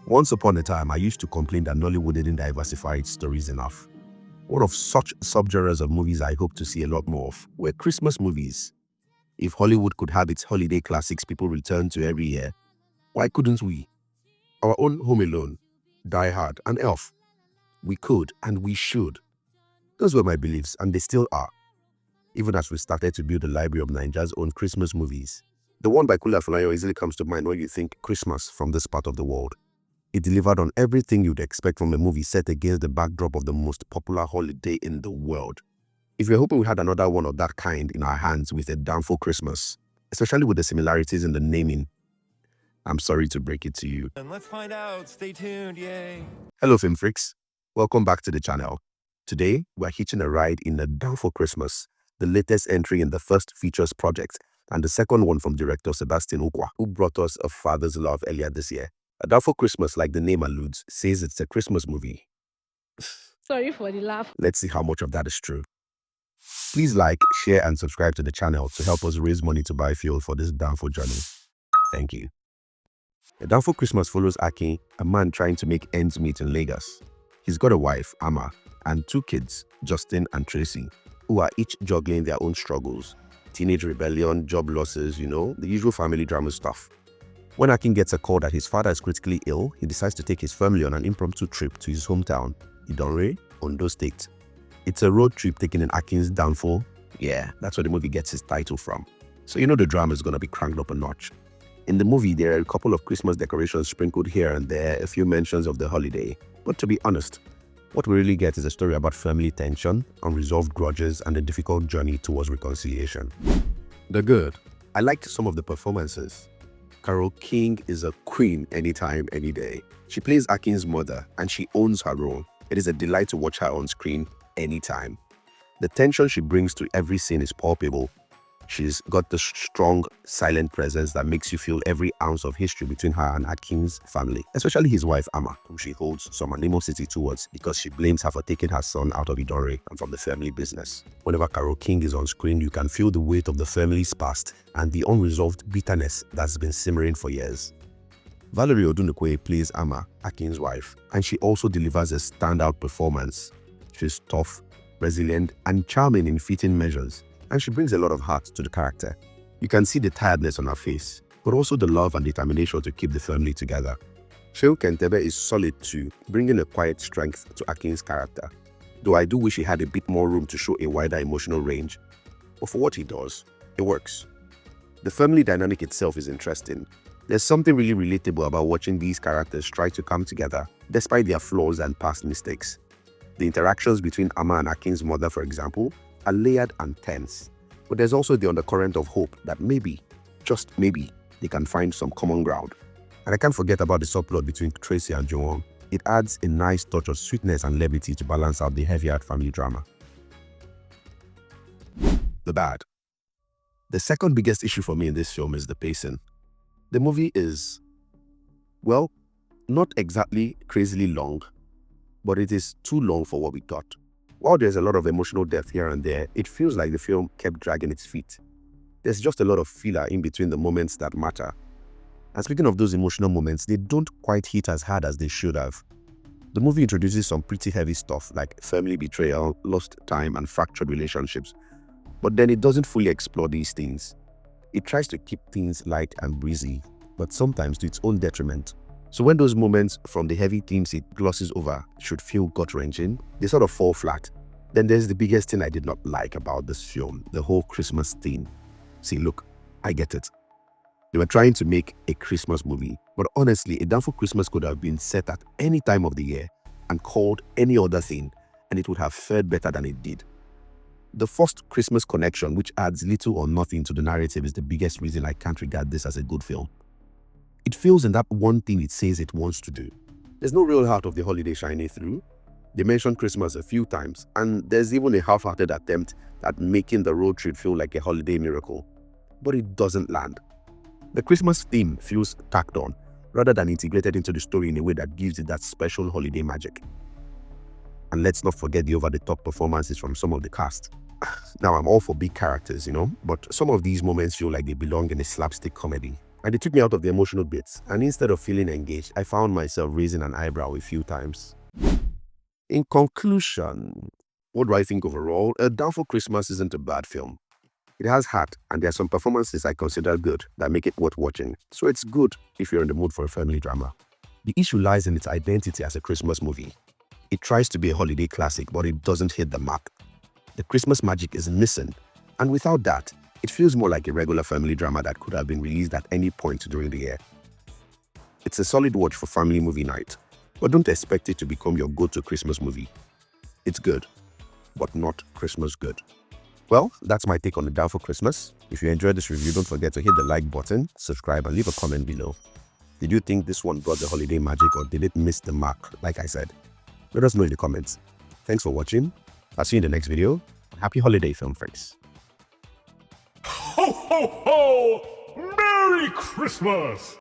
Once upon a time, I used to complain that Nollywood didn't diversify its stories enough. One of such subgenres of movies I hope to see a lot more of were Christmas movies. If Hollywood could have its holiday classics people return to every year, why couldn't we? Our own Home Alone, Die Hard, and Elf. We could and we should. Those were my beliefs, and they still are. Even as we started to build a library of Nigeria's own Christmas movies. The one by Kula Fulayo easily comes to mind when you think Christmas from this part of the world. It delivered on everything you'd expect from a movie set against the backdrop of the most popular holiday in the world. If you're hoping we had another one of that kind in our hands with A Danfo Christmas, especially with the similarities in the naming, I'm sorry to break it to you. And let's find out. Stay tuned, yay. Hello film freaks, welcome back to the channel. Today, we're hitching a ride in A Danfo Christmas, the latest entry in the first features project and the second one from director Sebastian Ukwa, who brought us A Father's Love earlier this year. A Danfo Christmas, like the name alludes, says it's a Christmas movie. Sorry for the laugh. Let's see how much of that is true. Please like, share and subscribe to the channel to help us raise money to buy fuel for this Danfo journey. Thank you. A Danfo Christmas follows Akin, a man trying to make ends meet in Lagos. He's got a wife, Ama, and two kids, Justin and Tracy, who are each juggling their own struggles. Teenage rebellion, job losses, the usual family drama stuff. When Akin gets a call that his father is critically ill, he decides to take his family on an impromptu trip to his hometown, Idanre, Ondo State. It's a road trip taken in Akin's downfall. Yeah, that's where the movie gets its title from. So the drama is going to be cranked up a notch. In the movie, there are a couple of Christmas decorations sprinkled here and there, a few mentions of the holiday. But to be honest, what we really get is a story about family tension, unresolved grudges, and a difficult journey towards reconciliation. The good. I liked some of the performances. Carole King is a queen anytime, any day. She plays Akin's mother and she owns her role. It is a delight to watch her on screen anytime. The tension she brings to every scene is palpable. She's got the strong, silent presence that makes you feel every ounce of history between her and Akin's family, especially his wife Ama, whom she holds some animosity towards because she blames her for taking her son out of Idanre and from the family business. Whenever Carole King is on screen, you can feel the weight of the family's past and the unresolved bitterness that's been simmering for years. Valerie Odunukwe plays Ama, Akin's wife, and she also delivers a standout performance. She's tough, resilient, and charming in fitting measures. And she brings a lot of heart to the character. You can see the tiredness on her face, but also the love and determination to keep the family together. Seun Kentebe is solid too, bringing a quiet strength to Akin's character. Though I do wish he had a bit more room to show a wider emotional range. But for what he does, it works. The family dynamic itself is interesting. There's something really relatable about watching these characters try to come together, despite their flaws and past mistakes. The interactions between Ama and Akin's mother, for example, are layered and tense, but there's also the undercurrent of hope that maybe, just maybe, they can find some common ground. And I can't forget about the subplot between Tracy and Joan. It adds a nice touch of sweetness and levity to balance out the heavy-hearted family drama. The bad. The second biggest issue for me in this film is the pacing. The movie is, well, not exactly crazily long, but it is too long for what we got. While there's a lot of emotional depth here and there, it feels like the film kept dragging its feet. There's just a lot of filler in between the moments that matter. And speaking of those emotional moments, they don't quite hit as hard as they should have. The movie introduces some pretty heavy stuff like family betrayal, lost time, and fractured relationships. But then it doesn't fully explore these things. It tries to keep things light and breezy, but sometimes to its own detriment. So when those moments from the heavy themes it glosses over should feel gut-wrenching, they sort of fall flat. Then there's the biggest thing I did not like about this film, the whole Christmas theme. See, look, I get it. They were trying to make a Christmas movie, but honestly, A Danfo Christmas could have been set at any time of the year and called any other thing, and it would have fared better than it did. The forced Christmas connection, which adds little or nothing to the narrative, is the biggest reason I can't regard this as a good film. It fails in that one thing it says it wants to do. There's no real heart of the holiday shining through. They mention Christmas a few times, and there's even a half-hearted attempt at making the road trip feel like a holiday miracle. But it doesn't land. The Christmas theme feels tacked on, rather than integrated into the story in a way that gives it that special holiday magic. And let's not forget the over-the-top performances from some of the cast. Now, I'm all for big characters, but some of these moments feel like they belong in a slapstick comedy. And they took me out of the emotional bits, and instead of feeling engaged, I found myself raising an eyebrow a few times. In conclusion, what do I think overall? A Danfo Christmas isn't a bad film. It has heart, and there are some performances I consider good that make it worth watching, so it's good if you're in the mood for a family drama. The issue lies in its identity as a Christmas movie. It tries to be a holiday classic, but it doesn't hit the mark. The Christmas magic is missing, and without that, it feels more like a regular family drama that could have been released at any point during the year. It's a solid watch for family movie night, but don't expect it to become your go-to Christmas movie. It's good, but not Christmas good. Well, that's my take on A Danfo Christmas. If you enjoyed this review, don't forget to hit the like button, subscribe, and leave a comment below. Did you think this one brought the holiday magic, or did it miss the mark, like I said? Let us know in the comments. Thanks for watching. I'll see you in the next video. Happy holiday, film friends. Ho, ho, ho! Merry Christmas!